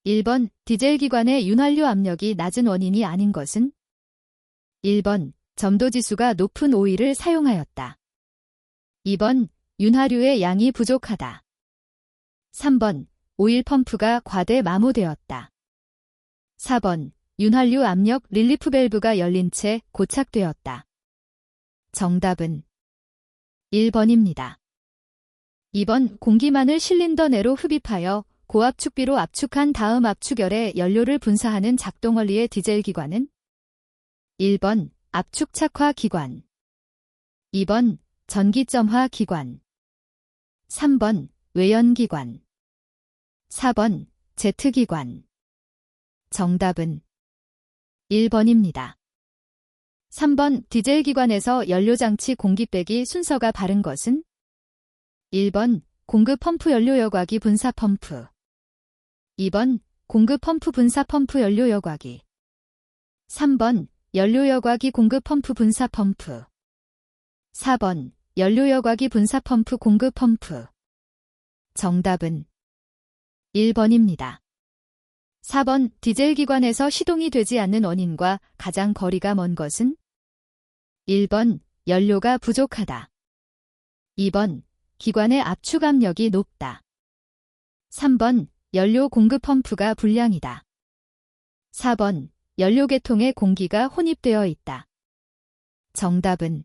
1번 디젤 기관의 윤활유 압력이 낮은 원인이 아닌 것은? 1번 점도지수가 높은 오일을 사용하였다. 2번 윤활유의 양이 부족하다. 3번 오일 펌프가 과대 마모되었다. 4번 윤활유 압력 릴리프 밸브가 열린 채 고착되었다. 정답은 1번입니다. 2번 공기만을 실린더 내로 흡입하여 고압축비로 압축한 다음 압축열에 연료를 분사하는 작동원리의 디젤 기관은? 1번 압축착화 기관, 2번 전기점화 기관, 3번 외연기관, 4번 제트기관. 정답은 1번입니다. 3번 디젤 기관에서 연료장치 공기 빼기 순서가 바른 것은? 1번 공급 펌프 연료 여과기 분사 펌프, 2번 공급 펌프 분사 펌프 연료 여과기, 3번 연료 여과기 공급 펌프 분사 펌프, 4번 연료 여과기 분사 펌프 공급 펌프. 정답은 1번입니다. 4번 디젤 기관에서 시동이 되지 않는 원인과 가장 거리가 먼 것은? 1번 연료가 부족하다. 2번 기관의 압축 압력이 높다. 3번 연료 공급 펌프가 불량이다. 4번 연료 계통에 공기가 혼입되어 있다. 정답은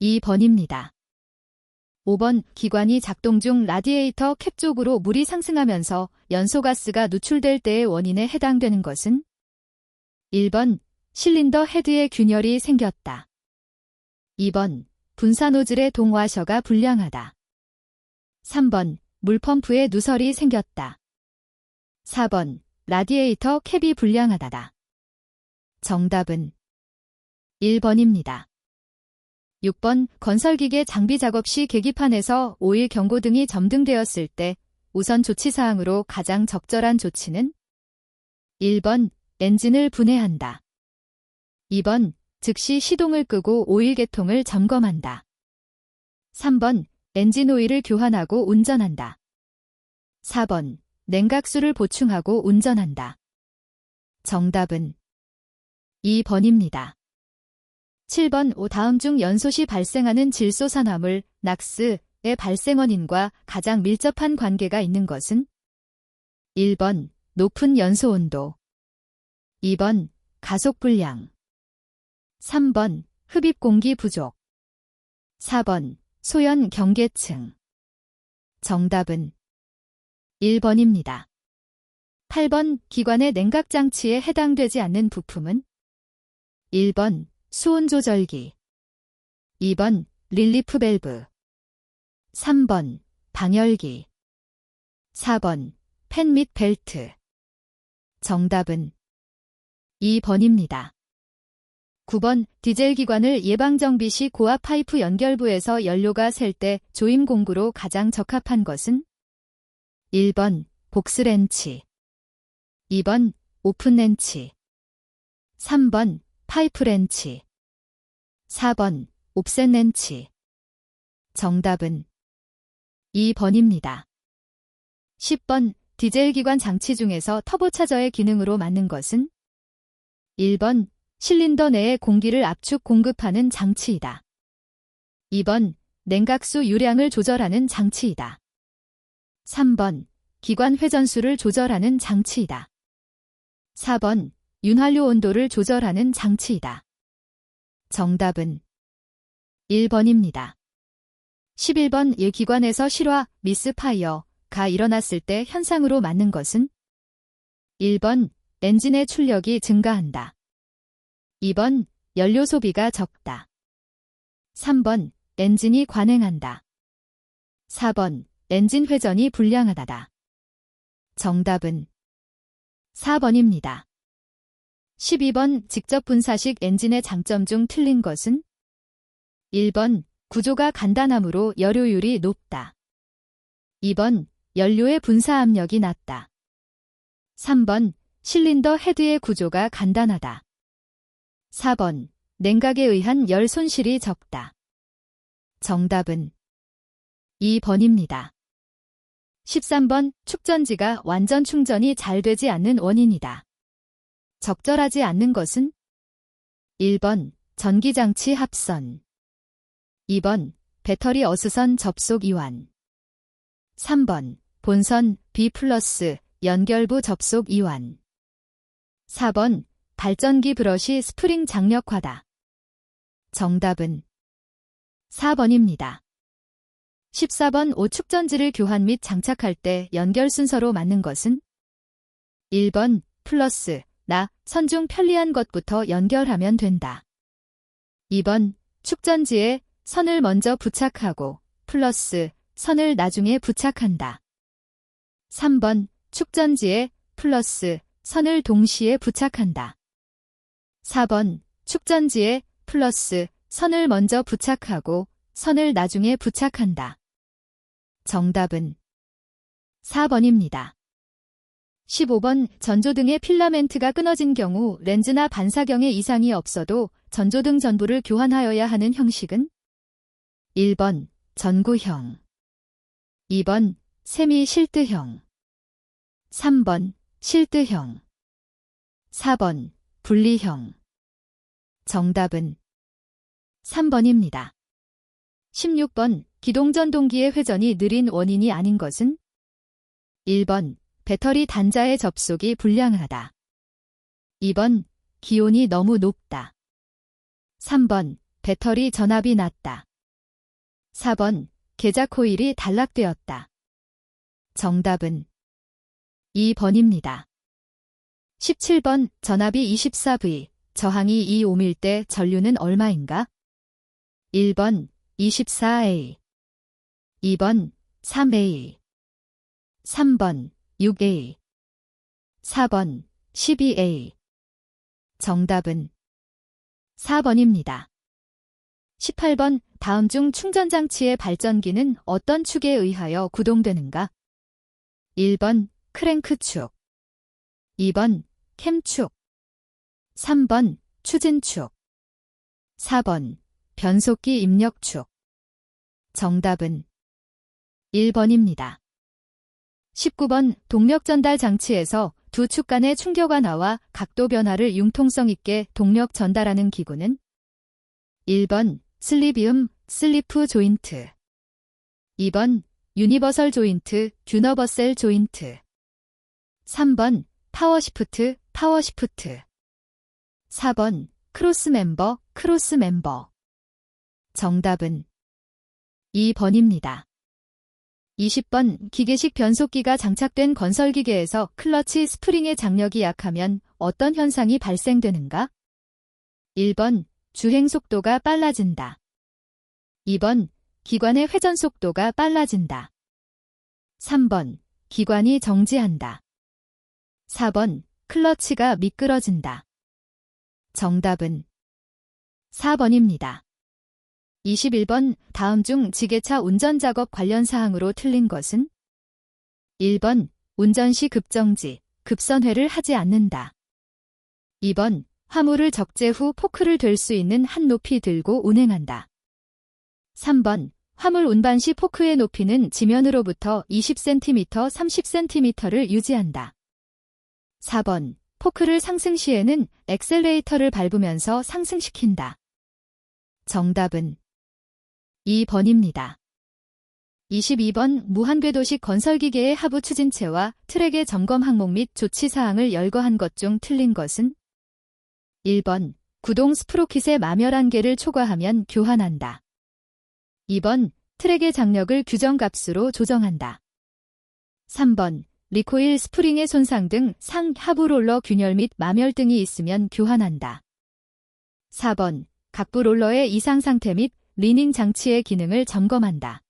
2번입니다. 5번 기관이 작동 중 라디에이터 캡 쪽으로 물이 상승하면서 연소가스가 누출될 때의 원인에 해당되는 것은? 1번 실린더 헤드에 균열이 생겼다. 2번 분사 노즐의 동와셔가 불량하다. 3번 물펌프에 누설이 생겼다. 4번 라디에이터 캡이 불량하다다. 정답은 1번입니다. 6번 건설기계 장비 작업 시 계기판에서 오일 경고등이 점등되었을 때 우선 조치사항으로 가장 적절한 조치는? 1번 엔진을 분해한다. 2번 즉시 시동을 끄고 오일 계통을 점검한다. 3번 엔진 오일을 교환하고 운전한다. 4번 냉각수를 보충하고 운전한다. 정답은 2번입니다. 7번 다음 중 연소 시 발생하는 질소산화물, 낙스의 발생 원인과 가장 밀접한 관계가 있는 것은? 1번 높은 연소 온도, 2번 가속 불량, 3번 흡입 공기 부족, 4번 소연 경계층. 정답은 1번입니다. 8번 기관의 냉각장치에 해당되지 않는 부품은? 1번 수온 조절기, 2번 릴리프 밸브, 3번 방열기, 4번 팬 및 벨트. 정답은 2번입니다. 9번 디젤 기관을 예방정비 시 고압 파이프 연결부에서 연료가 셀 때 조임 공구로 가장 적합한 것은? 1번 복스렌치, 2번 오픈렌치, 3번 파이프렌치, 4번 옵셋렌치. 정답은 2번입니다. 10번 디젤 기관 장치 중에서 터보차저의 기능으로 맞는 것은? 1번 실린더 내에 공기를 압축 공급하는 장치이다. 2번 냉각수 유량을 조절하는 장치이다. 3번 기관 회전수를 조절하는 장치이다. 4번 윤활유 온도를 조절하는 장치이다. 정답은 1번입니다. 11번 이 기관에서 실화, 미스파이어가 일어났을 때 현상으로 맞는 것은? 1번 엔진의 출력이 증가한다. 2번 연료 소비가 적다. 3번 엔진이 관행한다. 4번 엔진 회전이 불량하다다. 정답은 4번입니다. 12번 직접 분사식 엔진의 장점 중 틀린 것은? 1번 구조가 간단하므로 여료율이 높다. 2번 연료의 분사 압력이 낮다. 3번 실린더 헤드의 구조가 간단하다. 4번 냉각에 의한 열 손실이 적다. 정답은 2번입니다. 13번 축전지가 완전 충전이 잘 되지 않는 원인이다. 적절하지 않는 것은? 1번 전기장치 합선, 2번 배터리 어스선 접속 이완, 3번 본선 B+ 연결부 접속 이완, 4번 발전기 브러시 스프링 장력화다. 정답은 4번입니다. 14번 오축전지를 교환 및 장착할 때 연결 순서로 맞는 것은? 1번 플러스, 나, 선 중 편리한 것부터 연결하면 된다. 2번 축전지에 선을 먼저 부착하고 플러스, 선을 나중에 부착한다. 3번 축전지에 플러스, 선을 동시에 부착한다. 4번 축전지에 플러스, 선을 먼저 부착하고 선을 나중에 부착한다. 정답은 4번입니다. 15번 전조등의 필라멘트가 끊어진 경우 렌즈나 반사경에 이상이 없어도 전조등 전부를 교환하여야 하는 형식은? 1번 전구형, 2번 세미 실드형, 3번 실드형, 4번 분리형. 정답은 3번입니다. 16번 기동전동기의 회전이 느린 원인이 아닌 것은? 1번 배터리 단자의 접속이 불량하다. 2번 기온이 너무 높다. 3번 배터리 전압이 낮다. 4번 계자 코일이 단락되었다. 정답은 2번입니다. 17번 전압이 24V, 저항이 2ohm일 때 전류는 얼마인가? 1번 24A, 2번 3A, 3번 6A, 4번 12A. 정답은 4번입니다. 18번 다음 중 충전장치의 발전기는 어떤 축에 의하여 구동되는가? 1번 크랭크축, 2번 캠축, 3번 추진축, 4번 변속기 입력축. 정답은 1번입니다. 19번 동력 전달 장치에서 두 축 간의 충격과 나와 각도 변화를 융통성 있게 동력 전달하는 기구는? 1번 슬리비움 슬리프 조인트, 2번 유니버설 조인트 듀너버셀 조인트, 3번 파워시프트 파워시프트, 4번 크로스 멤버. 정답은 2번입니다. 20번 기계식 변속기가 장착된 건설기계에서 클러치 스프링의 장력이 약하면 어떤 현상이 발생되는가? 1번 주행 속도가 빨라진다. 2번 기관의 회전 속도가 빨라진다. 3번 기관이 정지한다. 4번 클러치가 미끄러진다. 정답은 4번입니다. 21번 다음 중 지게차 운전작업 관련 사항으로 틀린 것은? 1번 운전 시 급정지, 급선회를 하지 않는다. 2번 화물을 적재 후 포크를 들 수 있는 한 높이 들고 운행한다. 3번 화물 운반 시 포크의 높이는 지면으로부터 20cm, 30cm를 유지한다. 4번 포크를 상승 시에는 엑셀레이터를 밟으면서 상승시킨다. 정답은 2번입니다. 22번 무한궤도식 건설기계의 하부 추진체와 트랙의 점검 항목 및 조치사항을 열거한 것 중 틀린 것은? 1번 구동 스프로킷의 마멸한 개를 초과하면 교환한다. 2번 트랙의 장력을 규정값으로 조정한다. 3번 리코일 스프링의 손상 등 상 하부 롤러 균열 및 마멸 등이 있으면 교환한다. 4번 각부 롤러의 이상 상태 및 리닝 장치의 기능을 점검한다.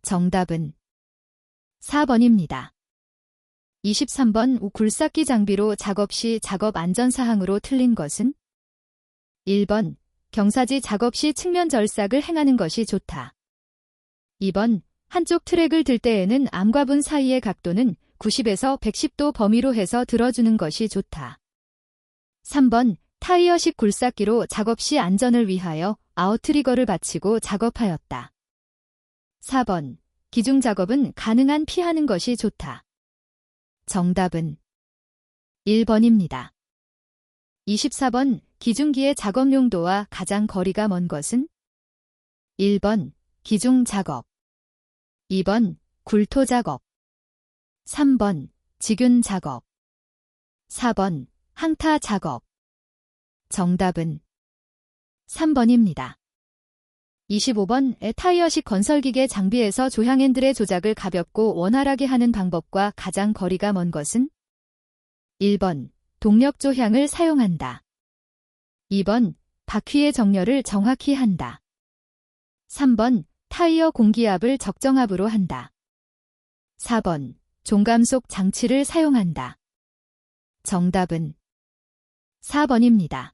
정답은 4번입니다. 23번 굴삭기 장비로 작업 시 작업 안전사항으로 틀린 것은? 1번 경사지 작업 시 측면 절삭을 행하는 것이 좋다. 2번 한쪽 트랙을 들 때에는 암과 분 사이의 각도는 90에서 110도 범위로 해서 들어주는 것이 좋다. 3번 타이어식 굴삭기로 작업 시 안전을 위하여 아웃트리거를 받치고 작업하였다. 4번 기중 작업은 가능한 피하는 것이 좋다. 정답은 1번입니다. 24번 기중기의 작업 용도와 가장 거리가 먼 것은 1번 기중 작업, 2번 굴토 작업, 3번 지균 작업, 4번 항타 작업. 정답은 3번입니다. 25번 타이어식 건설기계 장비에서 조향핸들의 조작을 가볍고 원활하게 하는 방법과 가장 거리가 먼 것은 1번 동력 조향을 사용한다. 2번 바퀴의 정렬을 정확히 한다. 3번 타이어 공기압을 적정압으로 한다. 4번 종감속 장치를 사용한다. 정답은 4번입니다.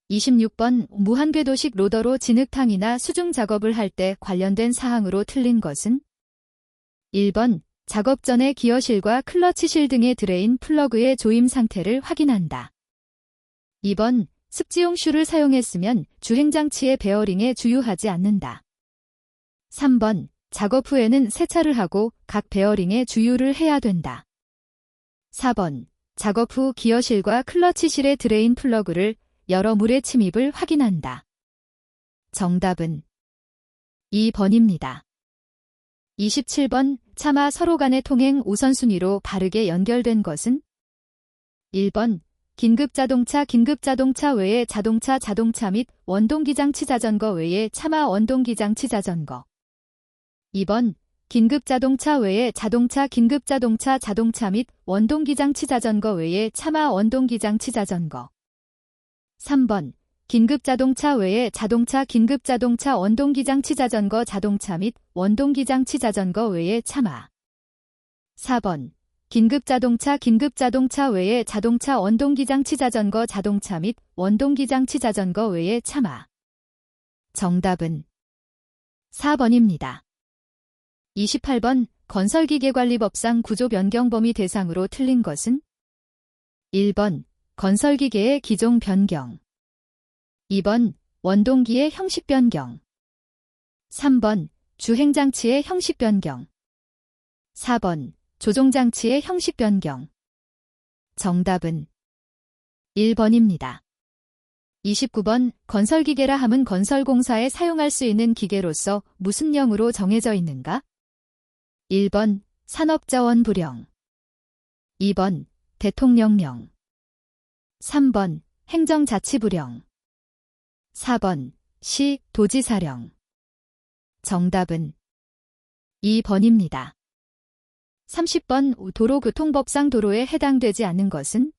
26번 무한궤도식 로더로 진흙탕이나 수중 작업을 할 때 관련된 사항으로 틀린 것은 1번 작업 전에 기어실과 클러치실 등의 드레인 플러그의 조임 상태를 확인한다. 2번 습지용 슈를 사용했으면 주행장치의 베어링에 주유하지 않는다. 3번 작업 후에는 세차를 하고 각 베어링에 주유를 해야 된다. 4번 작업 후 기어실과 클러치실의 드레인 플러그를 열어 물의 침입을 확인한다. 정답은 2번입니다. 27번 차마 서로 간의 통행 우선순위로 바르게 연결된 것은 1번 긴급자동차 외에 자동차 및 원동기장치 자전거 외에 차마 원동기장치 자전거. 2번 긴급자동차 외에 자동차 및 원동기장치 자전거 외에 차마 원동기장치 자전거. 3번 긴급자동차 외에 자동차 원동기장치 자전거 자동차 및 원동기장치 자전거 외에 차마. 4번 긴급자동차 외에 자동차 원동기장치 자전거 자동차 및 원동기장치 자전거 외에 차마. 정답은 4번입니다. 28번 건설기계관리법상 구조 변경 범위 대상으로 틀린 것은 1번 건설기계의 기종 변경, 2번 원동기의 형식 변경, 3번 주행장치의 형식 변경, 4번 조종장치의 형식 변경. 정답은 1번입니다. 29번 건설기계라 함은 건설공사에 사용할 수 있는 기계로서 무슨 령으로 정해져 있는가? 1번 산업자원부령, 2번 대통령령, 3번 행정자치부령, 4번 시 도지사령. 정답은 2번입니다. 30번 도로교통법상 도로에 해당되지 않는 것은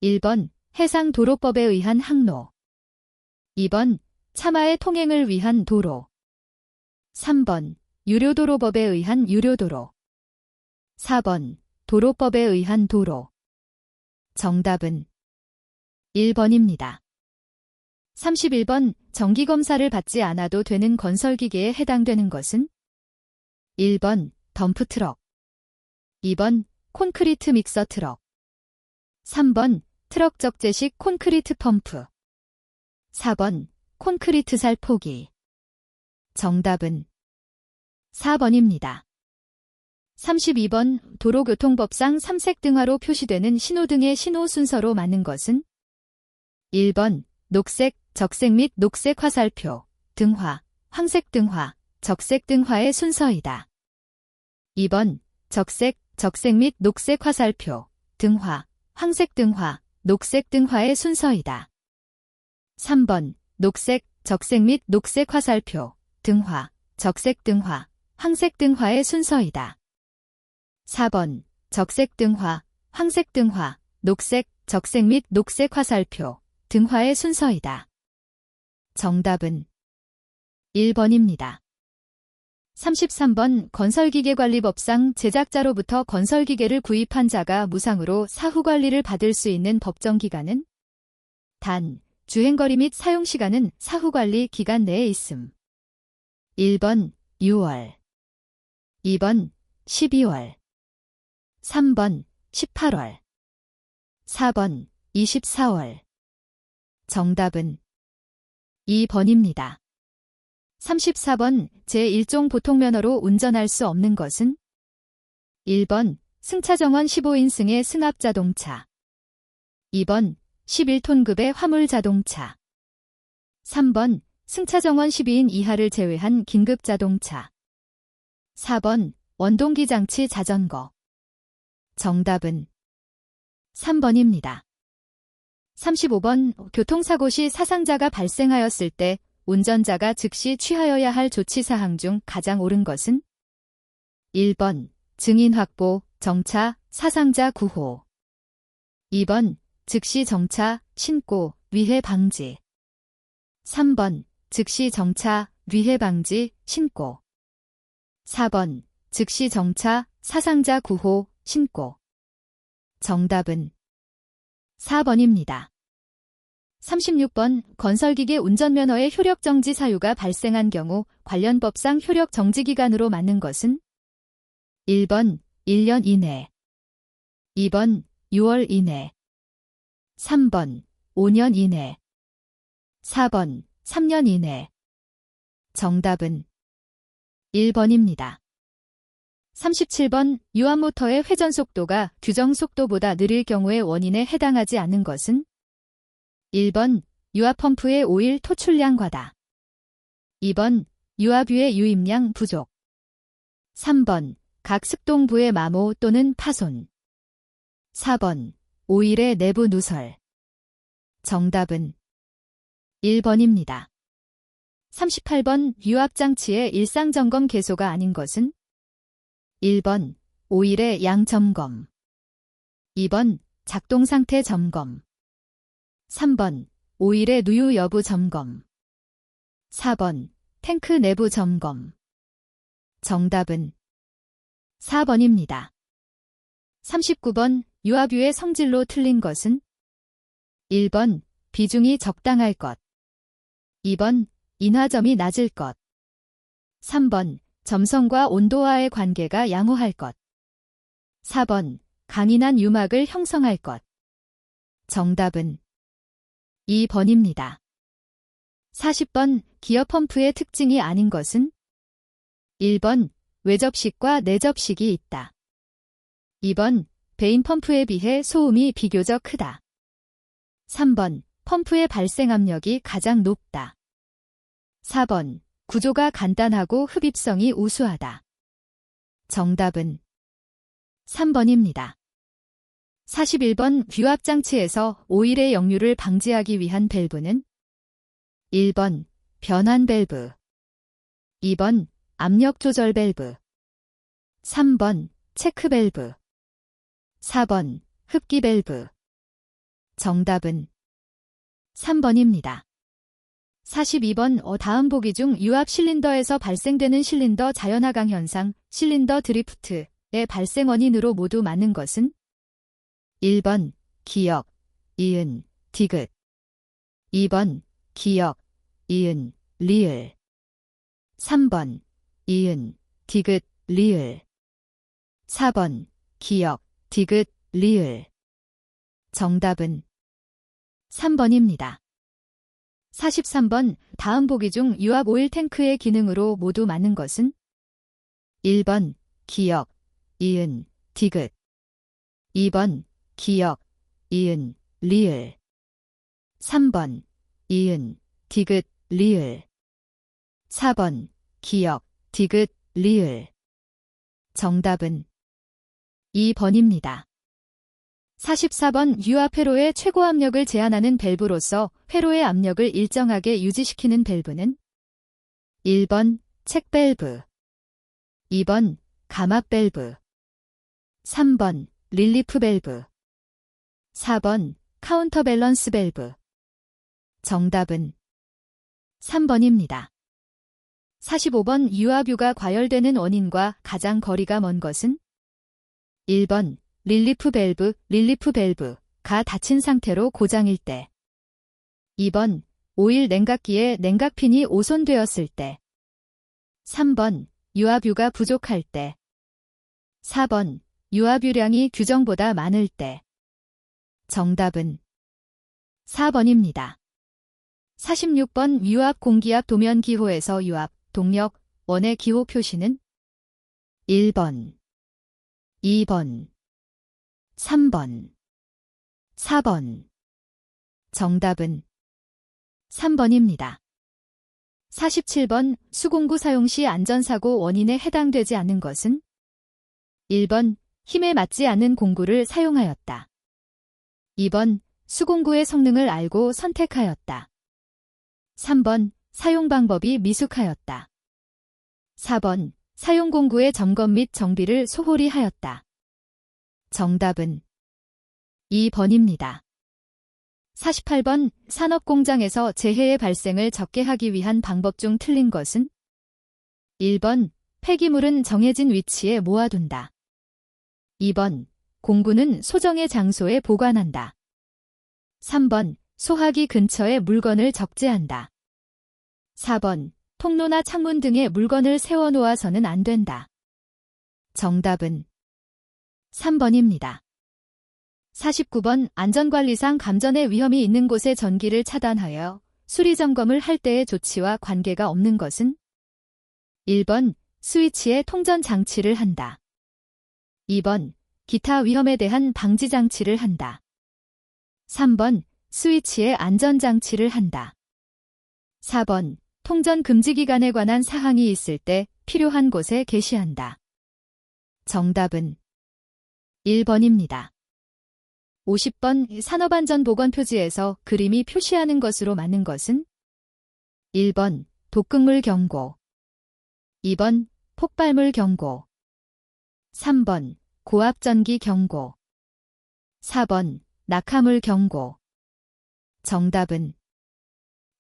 1번 해상도로법에 의한 항로, 2번 차마의 통행을 위한 도로, 3번 유료도로법에 의한 유료도로, 4번 도로법에 의한 도로. 정답은 1번입니다. 31번 정기검사를 받지 않아도 되는 건설기계에 해당되는 것은 1번 덤프트럭, 2번 콘크리트 믹서 트럭, 3번 트럭 적재식 콘크리트 펌프, 4번 콘크리트 살포기. 정답은 4번입니다. 32번 도로교통법상 삼색 등화로 표시되는 신호등의 신호 순서로 맞는 것은 1번 녹색, 적색 및 녹색 화살표, 등화, 황색 등화, 적색 등화의 순서이다. 2번 적색, 적색 및 녹색 화살표, 등화, 황색 등화, 녹색 등화의 순서이다. 3번 녹색, 적색 및 녹색 화살표, 등화, 적색 등화, 황색 등화의 순서이다. 4번 적색 등화, 황색 등화, 녹색, 적색 및 녹색 화살표, 등화의 순서이다. 정답은 1번입니다. 33번 건설기계관리법상 제작자로부터 건설기계를 구입한 자가 무상으로 사후관리를 받을 수 있는 법정기간은 단, 주행거리 및 사용시간은 사후관리 기간 내에 있음. 1번 6월, 2번 12월, 3번 18월, 4번 24월. 정답은 2번입니다. 34번 제1종 보통면허로 운전할 수 없는 것은? 1번 승차정원 15인승의 승합자동차. 2번 11톤급의 화물자동차. 3번 승차정원 12인 이하를 제외한 긴급자동차. 4번 원동기 장치 자전거. 정답은 3번입니다. 35번 교통사고 시 사상자가 발생하였을 때 운전자가 즉시 취하여야 할 조치사항 중 가장 옳은 것은? 1번 증인 확보, 정차, 사상자 구호. 2번 즉시 정차, 신고, 위해 방지. 3번 즉시 정차, 위해 방지, 신고. 4번 즉시 정차, 사상자 구호, 신고. 정답은 4번입니다. 36번 건설기계 운전면허의 효력정지 사유가 발생한 경우 관련 법상 효력정지기간으로 맞는 것은? 1번 1년 이내. 2번 6월 이내. 3번 5년 이내. 4번 3년 이내. 정답은 1번입니다. 37번 유압모터의 회전속도가 규정속도보다 느릴 경우의 원인에 해당하지 않는 것은? 1번 유압펌프의 오일 토출량 과다. 2번 유압유의 유입량 부족. 3번 각 습동부의 마모 또는 파손. 4번 오일의 내부 누설. 정답은 1번입니다. 38번 유압장치의 일상점검 개소가 아닌 것은? 1번 오일의 양 점검. 2번 작동상태 점검. 3번 오일의 누유 여부 점검. 4번 탱크 내부 점검. 정답은 4번입니다. 39번 유압유의 성질로 틀린 것은? 1번 비중이 적당할 것. 2번 인화점이 낮을 것. 3번 점성과 온도와의 관계가 양호할 것. 4번 강인한 유막을 형성할 것. 정답은 2번입니다. 40번 기어펌프의 특징이 아닌 것은? 1번 외접식과 내접식이 있다. 2번 베인펌프에 비해 소음이 비교적 크다. 3번 펌프의 발생 압력이 가장 높다. 4번 구조가 간단하고 흡입성이 우수하다. 정답은 3번입니다. 41번 유압장치에서 오일의 역류를 방지하기 위한 밸브는? 1번 변환 밸브. 2번 압력 조절 밸브. 3번 체크 밸브. 4번 흡기 밸브. 정답은 3번입니다. 42번 다음 보기 중 유압 실린더에서 발생되는 실린더 자연하강 현상, 실린더 드리프트의 발생 원인으로 모두 맞는 것은? 1번 기역, 이은, 디귿. 2번 기역, 이은, 리을. 3번 이은, 디귿, 리을. 4번 기역, 디귿, 리을. 정답은 3번입니다. 43번 다음 보기 중 유압 오일 탱크의 기능으로 모두 맞는 것은? 1번 기역, 이은, 디귿. 2번 기역, 이은, 리을. 3번 이은, 디귿, 리을. 4번 기역, 디귿, 리을. 정답은 2번입니다. 44번 유압 회로의 최고 압력을 제한하는 밸브로서 회로의 압력을 일정하게 유지시키는 밸브는? 1번 책 밸브. 2번 감압 밸브. 3번 릴리프 밸브. 4번 카운터 밸런스 밸브. 정답은 3번입니다. 45번 유압유가 과열되는 원인과 가장 거리가 먼 것은? 1번 릴리프 밸브가 닫힌 상태로 고장일 때. 2번 오일 냉각기에 냉각핀이 오손되었을 때. 3번 유압유가 부족할 때. 4번 유압유량이 규정보다 많을 때. 정답은 4번입니다. 46번 유압 공기압 도면기호에서 유압, 동력, 원의 기호 표시는 1번, 2번, 3번, 4번. 정답은 3번입니다. 47번 수공구 사용 시 안전사고 원인에 해당되지 않는 것은 1번 힘에 맞지 않은 공구를 사용하였다. 2번 수공구의 성능을 알고 선택하였다. 3번 사용 방법이 미숙하였다. 4번 사용 공구의 점검 및 정비를 소홀히 하였다. 정답은 2번입니다. 48번 산업공장에서 재해의 발생을 적게 하기 위한 방법 중 틀린 것은 1번 폐기물은 정해진 위치에 모아둔다. 2번 공구는 소정의 장소에 보관한다. 3번 소화기 근처에 물건을 적재한다. 4번 통로나 창문 등에 물건을 세워놓아서는 안 된다. 정답은 3번입니다. 49번 안전관리상 감전의 위험이 있는 곳에 전기를 차단하여 수리점검을 할 때의 조치와 관계가 없는 것은 1번 스위치에 통전 장치를 한다. 2번 기타 위험에 대한 방지 장치를 한다. 3번 스위치에 안전장치를 한다. 4번 통전 금지 기간에 관한 사항이 있을 때 필요한 곳에 게시한다. 정답은 1번입니다. 50번 산업안전보건 표지에서 그림이 표시하는 것으로 맞는 것은 1번 독극물 경고, 2번 폭발물 경고, 3번 고압전기 경고, 4번 낙하물 경고. 정답은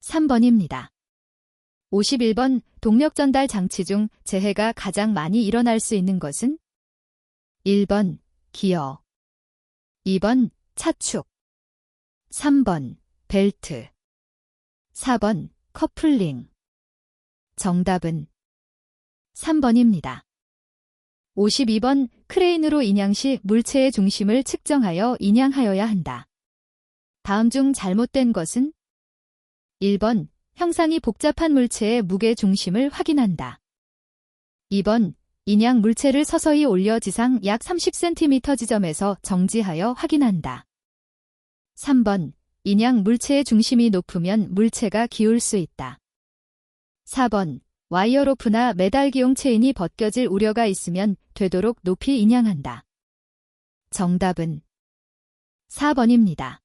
3번입니다. 51번 동력전달 장치 중 재해가 가장 많이 일어날 수 있는 것은 1번 기어, 2번 차축, 3번 벨트, 4번 커플링. 정답은 3번입니다. 52번 크레인으로 인양 시 물체의 중심을 측정하여 인양하여야 한다. 다음 중 잘못된 것은 1번 형상이 복잡한 물체의 무게 중심을 확인한다. 2번 인양 물체를 서서히 올려 지상 약 30cm 지점에서 정지하여 확인한다. 3번 인양 물체의 중심이 높으면 물체가 기울 수 있다. 4번 와이어 로프나 매달기용 체인이 벗겨질 우려가 있으면 되도록 높이 인양한다. 정답은 4번입니다.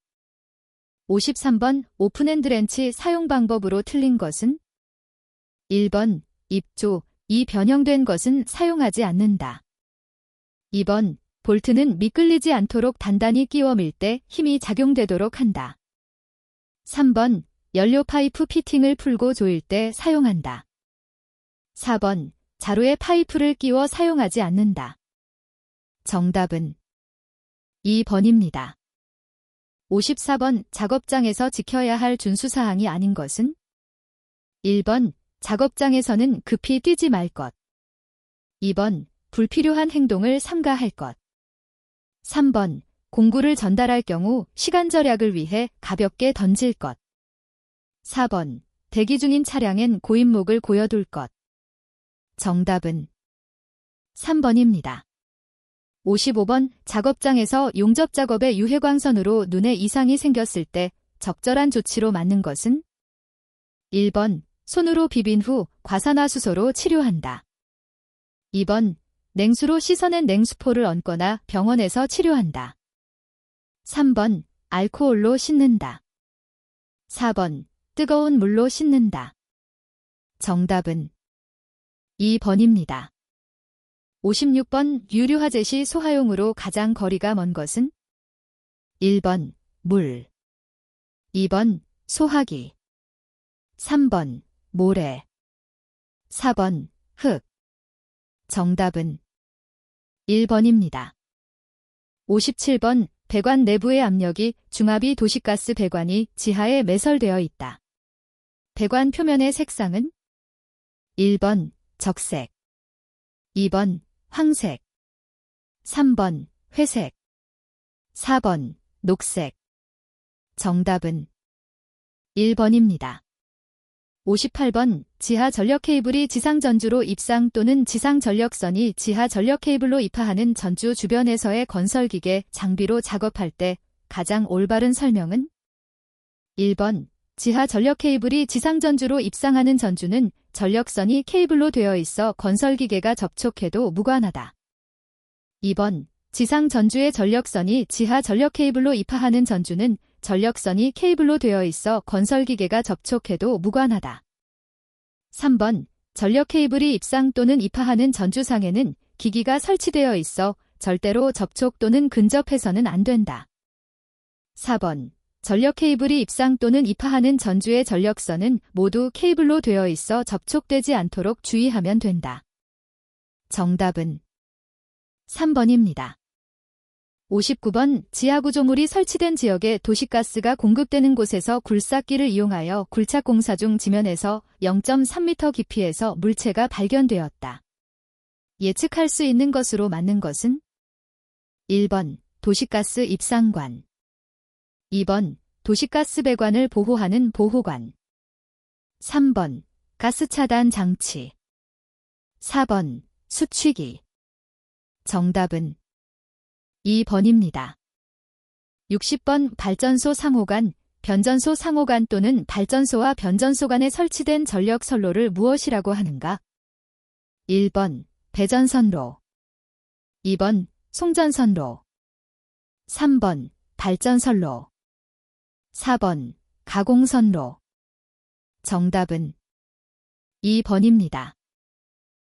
53번 오픈핸드 렌치 사용 방법으로 틀린 것은 1번 입조, 이 변형된 것은 사용하지 않는다. 2번 볼트는 미끌리지 않도록 단단히 끼워 밀 때 힘이 작용되도록 한다. 3번 연료 파이프 피팅을 풀고 조일 때 사용한다. 4번 자루에 파이프를 끼워 사용하지 않는다. 정답은 2번입니다. 54번 작업장에서 지켜야 할 준수사항이 아닌 것은 1번 작업장에서는 급히 뛰지 말 것, 2번 불필요한 행동을 삼가할 것, 3번 공구를 전달할 경우 시간 절약을 위해 가볍게 던질 것, 4번 대기 중인 차량엔 고인목을 고여둘 것. 정답은 3번입니다. 55번 작업장에서 용접 작업의 유해광선으로 눈에 이상이 생겼을 때 적절한 조치로 맞는 것은 1번 손으로 비빈 후 과산화수소로 치료한다. 2번 냉수로 씻어낸 냉수포를 얹거나 병원에서 치료한다. 3번 알코올로 씻는다. 4번 뜨거운 물로 씻는다. 정답은 2번입니다. 56번 유류화재 시 소화용으로 가장 거리가 먼 것은 1번 물, 2번 소화기, 3번 모래, 4번 흙. 정답은 1번입니다. 57번 배관 내부의 압력이 중압이 도시가스 배관이 지하에 매설되어 있다. 배관 표면의 색상은 1번 적색, 2번 황색, 3번 회색, 4번 녹색. 정답은 1번입니다. 58번 지하 전력 케이블이 지상 전주로 입상 또는 지상 전력선이 지하 전력 케이블로 입하하는 전주 주변에서의 건설기계, 장비로 작업할 때 가장 올바른 설명은? 1번 지하 전력 케이블이 지상 전주로 입상하는 전주는 전력선이 케이블로 되어 있어 건설기계가 접촉해도 무관하다. 2번 지상 전주의 전력선이 지하 전력 케이블로 입하하는 전주는 전력선이 케이블로 되어 있어 건설기계가 접촉해도 무관하다. 3번 전력 케이블이 입상 또는 입하하는 전주상에는 기기가 설치되어 있어 절대로 접촉 또는 근접해서는 안 된다. 4번 전력 케이블이 입상 또는 입하하는 전주의 전력선은 모두 케이블로 되어 있어 접촉되지 않도록 주의하면 된다. 정답은 3번입니다. 59번 지하구조물이 설치된 지역에 도시가스가 공급되는 곳에서 굴삭기를 이용하여 굴착 공사 중 지면에서 0.3m 깊이에서 물체가 발견되었다. 예측할 수 있는 것으로 맞는 것은? 1번 도시가스 입상관, 2번 도시가스 배관을 보호하는 보호관, 3번 가스 차단 장치, 4번 수취기. 정답은 2번입니다. 60번 발전소 상호간, 변전소 상호간 또는 발전소와 변전소 간에 설치된 전력 선로를 무엇이라고 하는가? 1번 배전선로, 2번 송전선로, 3번 발전선로, 4번 가공선로. 정답은 2번입니다.